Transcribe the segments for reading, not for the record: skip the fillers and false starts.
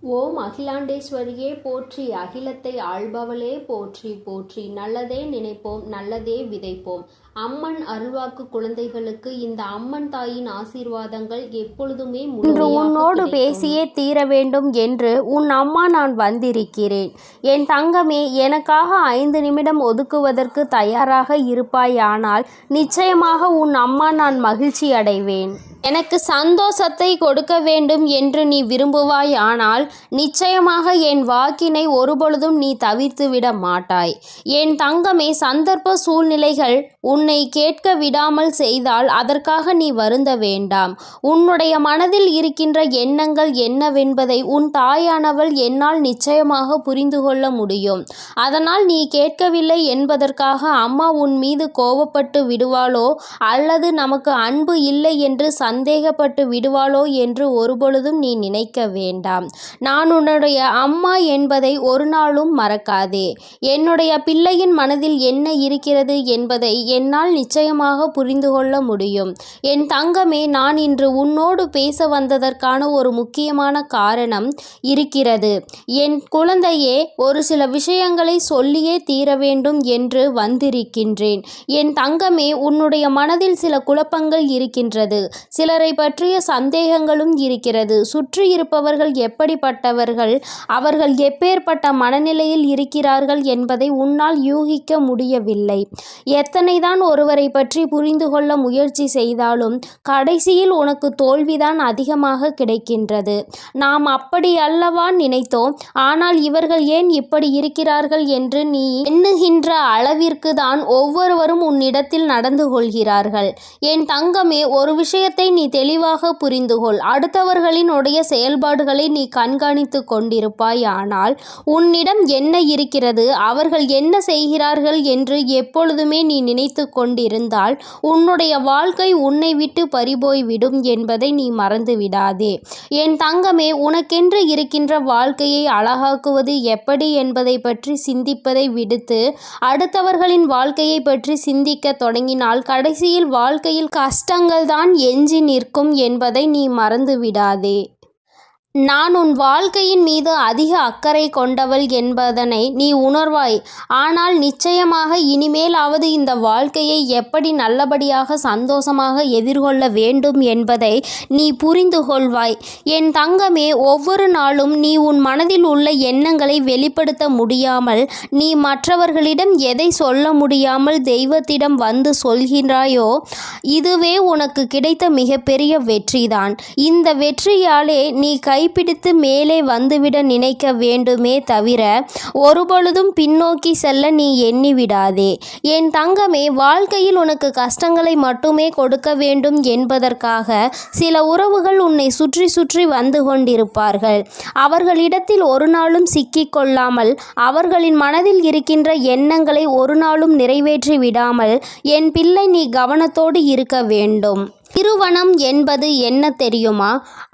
ஓம் அகிலாண்டேஸ்வரியே போற்றி, அகிலத்தை ஆள்பவளே போற்றி போற்றி. நல்லதே நினைப்போம், நல்லதே விதைப்போம். அம்மன் அருள்வாக்கு குழந்தைகளுக்கு இந்த அம்மன் தாயின் ஆசீர்வாதங்கள் எப்பொழுதுமே இன்று உன்னோடு பேசியே தீர வேண்டும் என்று உன் அம்மா நான் வந்திருக்கிறேன். என் தங்கமே, எனக்காக 5 நிமிடம் ஒதுக்குவதற்கு தயாராக இருப்பாயானால் நிச்சயமாக உன் அம்மா நான் மகிழ்ச்சி அடைவேன். எனக்கு சந்தோஷத்தை கொடுக்க வேண்டும் என்று நீ விரும்புவாயானால் நிச்சயமாக என் வாக்கினை ஒருபொழுதும் நீ தவிர்த்து விட மாட்டாய். என் தங்கமே, சந்தர்ப்ப சூழ்நிலைகள் உன்னை கேட்க விடாமல் செய்தால் அதற்காக நீ வருந்த வேண்டாம். உன்னுடைய மனதில் இருக்கின்ற எண்ணங்கள் என்னவென்பதை உன் தாயானவள் என்னால் நிச்சயமாக புரிந்து கொள்ள முடியும். அதனால் நீ கேட்கவில்லை என்பதற்காக அம்மா உன் மீது கோபப்பட்டு விடுவாளோ அல்லது நமக்கு அன்பு இல்லை என்று சந்தேகப்பட்டு விடுவாளோ என்று ஒருபொழுதும் நீ நினைக்க வேண்டாம். நான் உன்னுடைய அம்மா என்பதை ஒரு நாளும் மறக்காதே. என்னுடைய பிள்ளையின் மனதில் என்ன இருக்கிறது என்பதை என்னால் நிச்சயமாக புரிந்து கொள்ள முடியும். என் தங்கமே, நான் இன்று உன்னோடு பேச வந்ததற்கான ஒரு முக்கியமான காரணம் இருக்கிறது. என் குழந்தையே, ஒரு சில விஷயங்களை சொல்லியே தீர வேண்டும் என்று வந்திருக்கின்றேன். என் தங்கமே, உன்னுடைய மனதில் சில குழப்பங்கள் இருக்கின்றது. சிலரை பற்றிய சந்தேகங்களும் இருக்கிறது. சுற்றி இருப்பவர்கள் எப்படிப்பட்டவர்கள், அவர்கள் எப்பேற்பட்ட மனநிலையில் இருக்கிறார்கள் என்பதை உன்னால் யூகிக்க முடியவில்லை. எத்தனைதான் ஒருவரை பற்றி புரிந்து கொள்ள முயற்சி செய்தாலும் கடைசியில் உனக்கு தோல்விதான் அதிகமாக கிடைக்கின்றது. நாம் அப்படி அல்லவா நினைத்தோம், ஆனால் இவர்கள் ஏன் இப்படி இருக்கிறார்கள் என்று நீ எண்ணுகின்ற அளவிற்கு தான் ஒவ்வொருவரும் உன்னிடத்தில் நடந்து கொள்கிறார்கள். என் தங்கமே, ஒரு விஷயத்தை நீ தெளிவாக புரிந்துகொள். அடுத்தவர்களின் உடைய செயல்பாடுகளை நீ கண்காணித்து கொண்டிருப்பாய். ஆனால் உன்னிடம் என்ன இருக்கிறது, அவர்கள் என்ன செய்கிறார்கள் என்று எப்பொழுதுமே நீ நினைத்து கொண்டிருந்தால் உன்னுடைய வாழ்க்கை உன்னை விட்டு பறிபோய்விடும் என்பதை நீ மறந்து விடாதே. என் தங்கமே, உனக்கென்று இருக்கின்ற வாழ்க்கையை அழகாக்குவது எப்படி என்பதை பற்றி சிந்திப்பதை விடுத்து அடுத்தவர்களின் வாழ்க்கையை பற்றி சிந்திக்க தொடங்கினால் கடைசியில் வாழ்க்கையில் கஷ்டங்கள் தான் எஞ்சி நிற்கும் என்பதை நீ மறந்து விடாதே. நான் உன் வாழ்க்கையின் மீது அதிக அக்கறை கொண்டவள் என்பதனை நீ உணர்வாய். ஆனால் நிச்சயமாக இனிமேலாவது இந்த வாழ்க்கையை எப்படி நல்லபடியாக சந்தோஷமாக எதிர்கொள்ள வேண்டும் என்பதை நீ புரிந்து கொள்வாய். என் தங்கமே, ஒவ்வொரு நாளும் நீ உன் மனதில் உள்ள எண்ணங்களை வெளிப்படுத்த முடியாமல், நீ மற்றவர்களிடம் எதை சொல்ல முடியாமல் தெய்வத்திடம் வந்து சொல்கிறாயோ, இதுவே உனக்கு கிடைத்த மிகப்பெரிய வெற்றிதான். இந்த வெற்றியாலே நீ கைப்பிடித்து மேலே வந்துவிட நினைக்க வேண்டுமே தவிர ஒருபொழுதும் பின்னோக்கி செல்ல நீ எண்ணிவிடாதே. என் தங்கமே, வாழ்க்கையில் உனக்கு கஷ்டங்களை மட்டுமே கொடுக்க வேண்டும் என்பதற்காக சில உறவுகள் உன்னை சுற்றி சுற்றி வந்து கொண்டிருப்பார்கள். அவர்களிடத்தில் ஒரு நாளும் சிக்கிக்கொள்ளாமல், அவர்களின் மனதில் இருக்கின்ற எண்ணங்களை ஒரு நாளும் நிறைவேற்றி விடாமல் என் பிள்ளை நீ கவனத்தோடு இருக்க வேண்டும். திருமணம் என்பது என்ன தெரியுமா?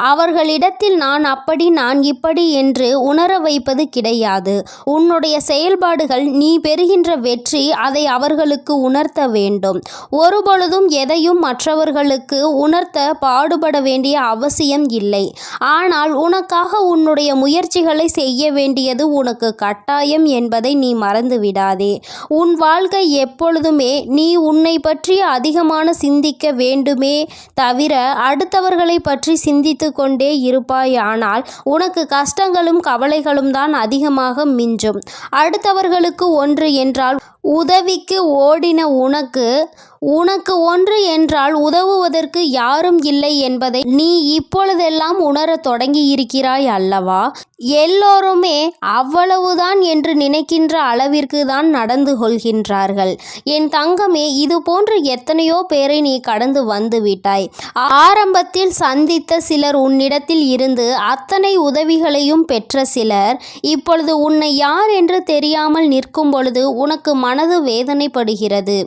அவர்களிடத்தில் நான் அப்படி நான் இப்படி என்று உணர வைப்பது கிடையாது. உன்னுடைய செயல்பாடுகள், நீ பெறுகின்ற வெற்றி, அதை அவர்களுக்கு உணர்த்த வேண்டும். ஒருபொழுதும் எதையும் மற்றவர்களுக்கு உணர்த்த பாடுபட வேண்டிய அவசியம் இல்லை. ஆனால் உனக்காக உன்னுடைய முயற்சிகளை செய்ய வேண்டியது உனக்கு கட்டாயம் என்பதை நீ மறந்து விடாதே. உன் வாழ்க்கை எப்பொழுதுமே நீ உன்னை பற்றி அதிகமான சிந்திக்க வேண்டுமே தவிர அடுத்தவர்களை பற்றி சிந்தித்து கொண்டே இருப்பாயானால் உனக்கு கஷ்டங்களும் கவலைகளும் தான் அதிகமாக மிஞ்சும். அடுத்தவர்களுக்கு ஒன்று என்றால் உதவிக்கு ஓடின உனக்கு ஒன்று என்றால் உதவுவதற்கு யாரும் இல்லை என்பதை நீ இப்பொழுதெல்லாம் உணரத் தொடங்கி இருக்கிறாய் அல்லவா? எல்லோருமே அவ்வளவுதான் என்று நினைக்கின்ற அளவிற்கு தான் நடந்து கொள்கின்றார்கள். என் தங்கமே, இது போன்று எத்தனையோ பேரை நீ கடந்து வந்து விட்டாய். ஆரம்பத்தில் சந்தித்த சிலர் உன்னிடத்தில் இருந்து அத்தனை உதவிகளையும் பெற்ற சிலர் இப்பொழுது உன்னை யார் என்று தெரியாமல் நிற்கும் பொழுது உனக்கு மனது வேதனைப்படுகிறது.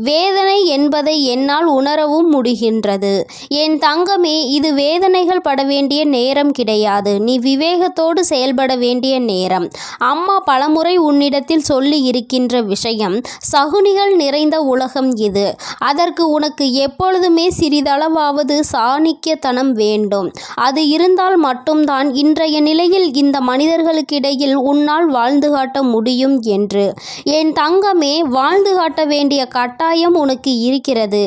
வேதனை என்பதை என்னால் உணரவும் முடிகின்றது. என் தங்கமே, இது வேதனைகள் பட வேண்டிய நேரம் கிடையாது. நீ விவேகத்தோடு செயல்பட வேண்டிய நேரம். அம்மா பலமுறை உன்னிடத்தில் சொல்லி இருக்கின்ற விஷயம், சகுனிகள் நிறைந்த உலகம் இது. அதற்கு உனக்கு எப்பொழுதுமே சிறிதளவாவது சாணிக்கியத்தனம் வேண்டும். அது இருந்தால் மட்டும்தான் இன்றைய நிலையில் இந்த மனிதர்களுக்கிடையில் உன்னால் வாழ்ந்து காட்ட முடியும் என்று. என் தங்கமே, வாழ்ந்து காட்ட வேண்டிய கட்டாயம் உனக்கு இருக்கிறது.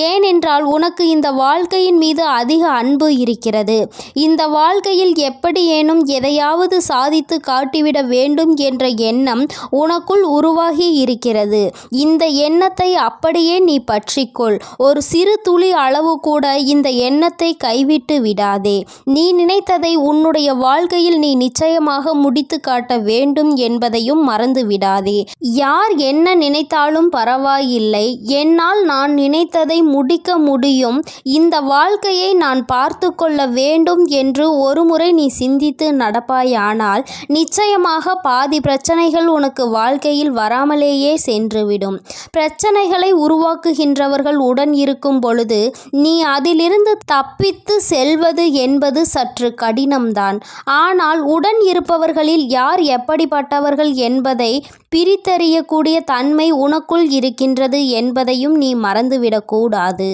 ஏனென்றால் உனக்கு இந்த வாழ்க்கையின் மீது அதிக அன்பு இருக்கிறது. இந்த வாழ்க்கையில் எப்படியேனும் எதையாவது சாதித்து காட்டிவிட வேண்டும் என்ற எண்ணம் உனக்குள் உருவாகி இருக்கிறது. இந்த எண்ணத்தை அப்படியே நீ பற்றிக்கொள். ஒரு சிறு துளி அளவு கூட இந்த எண்ணத்தை கைவிட்டு விடாதே. நீ நினைத்ததை உன்னுடைய வாழ்க்கையில் நீ நிச்சயமாக முடித்து காட்ட வேண்டும் என்பதையும் மறந்து விடாதே. யார் என்ன நினைத்தாலும் பரவாயில்லை, என்னால் நான் நினைத்ததை முடிக்க முடியும். இந்த வாழ்க்கையை நான் பார்த்து கொள்ள வேண்டும் என்று ஒருமுறை நீ சிந்தித்து நடப்பாயானால் நிச்சயமாக பாதி பிரச்சனைகள் உனக்கு வாழ்க்கையில் வராமலேயே சென்றுவிடும். பிரச்சனைகளை உருவாக்குகின்றவர்கள் உடன் இருக்கும் பொழுது நீ அதிலிருந்து தப்பித்து செல்வது என்பது சற்று கடினம்தான். ஆனால் உடன் இருப்பவர்களில் யார் எப்படிப்பட்டவர்கள் என்பதை பிரித்தறியக்கூடிய தன்மை உனக்குள் இருக்கின்றது என்பதையும் நீ மறந்துவிடக்கூடாது.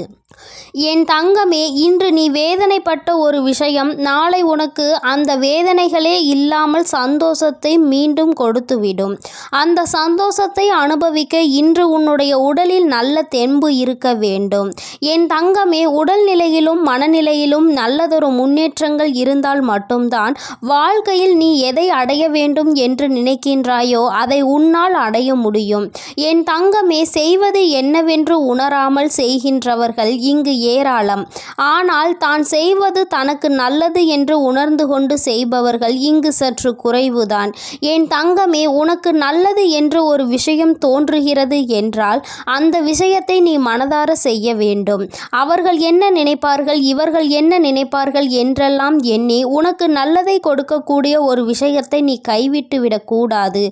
என் தங்கமே, இன்று நீ வேதனைப்பட்ட ஒரு விஷயம் நாளை உனக்கு அந்த வேதனைகளே இல்லாமல் சந்தோஷத்தை மீண்டும் கொடுத்துவிடும். அந்த சந்தோஷத்தை அனுபவிக்க இன்று உன்னுடைய உடலில் நல்ல தெம்பு இருக்க வேண்டும். என் தங்கமே, உடல்நிலையிலும் மனநிலையிலும் நல்லதொரு முன்னேற்றங்கள் இருந்தால் மட்டும்தான் வாழ்க்கையில் நீ எதை அடைய வேண்டும் என்று நினைக்கின்றாயோ அதை உன்னால் அடைய முடியும். என் தங்கமே, செய்வது என்னவென்று உணராமல் செய்கின்றவர்கள் இங்கு ஏராளம். ஆனால் தான் செய்வது தனக்கு நல்லது என்று உணர்ந்து கொண்டு செய்பவர்கள் இங்கு சற்று குறைவுதான். என் தங்கமே, உனக்கு நல்லது என்று ஒரு விஷயம் தோன்றுகிறது என்றால் அந்த விஷயத்தை நீ மனதார செய்ய வேண்டும். அவர்கள் என்ன நினைப்பார்கள், இவர்கள் என்ன நினைப்பார்கள் என்றெல்லாம் எண்ணி உனக்கு நல்லதை கொடுக்கக்கூடிய ஒரு விஷயத்தை நீ கைவிட்டு விடக்கூடாது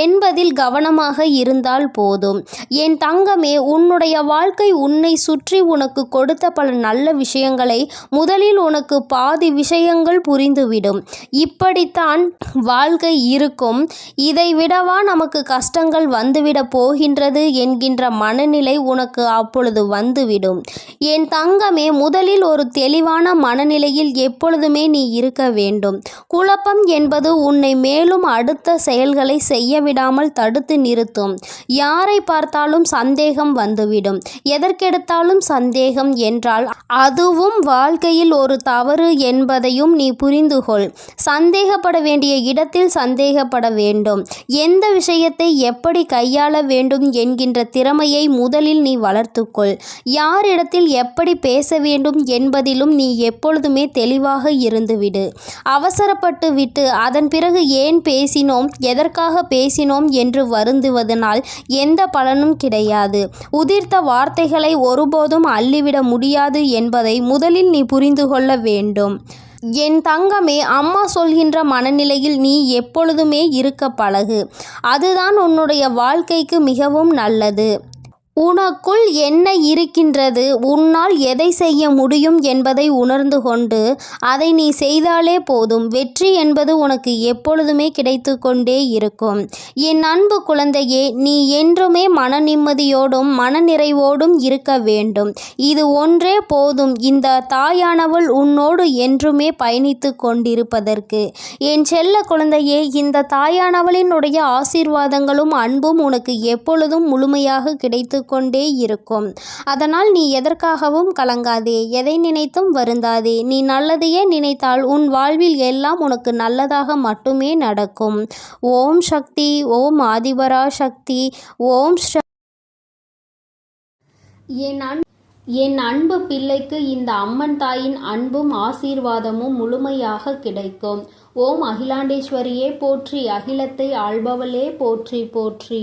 என்பதில் கவனமாக இருந்தால் போதும். என் தங்கமே, உன்னுடைய வாழ்க்கை உன்னை சுற்றி உனக்கு கொடுத்த பல நல்ல விஷயங்களை முதலில் உனக்கு பாதி விஷயங்கள் புரிந்துவிடும். இப்படித்தான் வாழ்க்கை இருக்கும், இதை விடவா நமக்கு கஷ்டங்கள் வந்துவிட போகின்றது என்கின்ற மனநிலை உனக்கு அப்பொழுது வந்துவிடும். என் தங்கமே, முதலில் ஒரு தெளிவான மனநிலையில் எப்பொழுதுமே நீ இருக்க வேண்டும். குழப்பம் என்பது உன்னை மேலும் அடுத்த செயல்களை செய்ய விடாமல் தடுத்து நிறுத்தும். யாரை பார்த்தாலும் சந்தேகம் வந்துவிடும். எதற்கெடுத்தாலும் சந்தேகம் என்றால் அதுவும் வாழ்க்கையில் ஒரு தவறு என்பதையும் நீ புரிந்துகொள். சந்தேகப்பட வேண்டிய இடத்தில் சந்தேகப்பட வேண்டும். எந்த விஷயத்தை எப்படி கையாள வேண்டும் என்கின்ற திறமையை முதலில் நீ வளர்த்துக்கொள். யாரிடத்தில் எப்படி பேச வேண்டும் என்பதிலும் நீ எப்பொழுதுமே தெளிவாக இருந்துவிடு. அவசரப்பட்டு விட்டு அதன் பிறகு ஏன் பேசினோம், எதற்காக பேசினோம் என்று வருந்துவதனால் எந்த பலனும் கிடையாது. உதிர்த்த வார்த்தைகளை ஒருபோதும் அள்ளிவிட முடியாது என்பதை முதலில் நீ புரிந்து கொள்ள வேண்டும். என் தங்கமே, அம்மா சொல்கின்ற மனநிலையில் நீ எப்பொழுதுமே இருக்க பழகு. அதுதான் உன்னுடைய வாழ்க்கைக்கு மிகவும் நல்லது. உனக்குள் என்ன இருக்கின்றது, உன்னால் எதை செய்ய முடியும் என்பதை உணர்ந்து கொண்டு அதை நீ செய்தாலே போதும். வெற்றி என்பது உனக்கு எப்பொழுதுமே கிடைத்து கொண்டே இருக்கும். என் அன்பு குழந்தையே, நீ என்றுமே மன நிம்மதியோடும் மனநிறைவோடும் இருக்க வேண்டும். இது ஒன்றே போதும் இந்த தாயானவள் உன்னோடு என்றுமே பயணித்து கொண்டிருப்பதற்கு. என் செல்ல குழந்தையே, இந்த தாயானவளினுடைய ஆசீர்வாதங்களும் அன்பும் உனக்கு எப்பொழுதும் முழுமையாக கிடைத்து கொண்டே இருக்கும். அதனால் நீ எதற்காகவும் கலங்காதே, எதை நினைத்தும் வருந்தாதே. நீ நல்லதையே நினைத்தால் உன் வாழ்வில் எல்லாம் உனக்கு நல்லதாக மட்டுமே நடக்கும். ஓம் சக்தி, ஓம் ஆதிபரா சக்தி, ஓம் என் அன்பு பிள்ளைக்கு இந்த அம்மன் தாயின் அன்பும் ஆசீர்வாதமும் முழுமையாக கிடைக்கும். ஓம் அகிலாண்டேஸ்வரியே போற்றி, அகிலத்தை ஆள்பவளே போற்றி போற்றி.